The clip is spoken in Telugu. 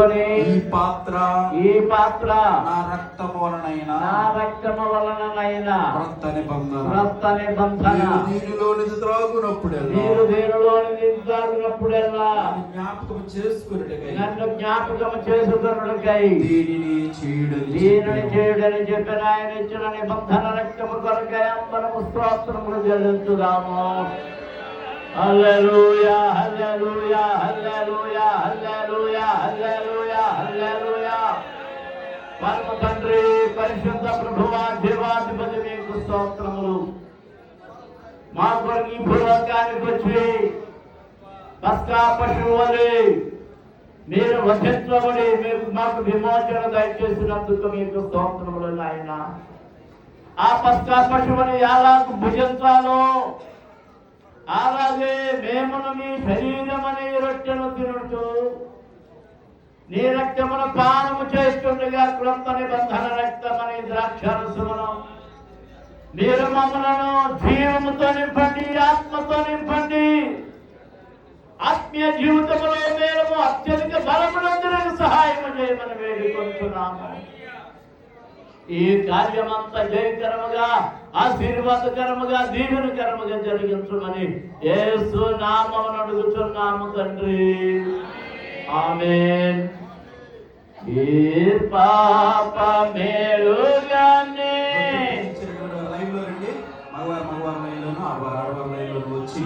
ఈ పాత్ర నా రక్తము వలనైనా క్రొత్త నిబంధన దీనిలోనిది త్రాగునప్పుడెల్లా జ్ఞాపకం చేసుకున్నట్టుగా నన్ను జ్ఞాపకం చేసుకున్నట్టుకై దీనిని చేయడని చెప్పిన ఆయన ఇచ్చిన నిబంధన రక్తము కొరకై మనము స్తోత్రములు చెల్లించుదాము. హల్లెలూయా హల్లెలూయా హల్లెలూయా హల్లెలూయా హల్లెలూయా హల్లెలూయా. పరమ తండ్రి పరిశుద్ధ ప్రభువా దేవాధిపతి మీకు స్తోత్రములు. మా కొరకు ఈ భూలోకానికి వచ్చి పస్కా పశువు వలె మీరు వధించబడి మీరు మాకు విమోచన దయచేసినందుకు మీకు స్తోత్రములు నాయన. ఆ పస్కా పశువుని ఎలా భుజించాలో అలాగే మేమును మీ శరీరమనే రొట్టెను తినుతూ నీ రక్తమును పానము చేస్తుండగా క్రొత్త నిబంధన రక్తమనే ద్రాక్షారసమును మీరు మమ్మలను జీవముతో నింపండి, ఆత్మతో నింపండి. ఆత్మీయ జీవితంలో మేము అత్యధిక బలమునందుకు సహాయం చేయమని వేడుకుంటున్నాము. ఈ కార్యమంతా జయకరముగా, ఆశీర్వాదకరముగా, దీవెనకరముగా జరిగించమని యేసు నామమున అడుగుచున్నాము తండ్రి. ఆమేన్. ఈ పాప మేలుగానే లైవ్ లో రండి. మగవారు లైన్ లోను, ఆడవారు లైన్ లోను వచ్చి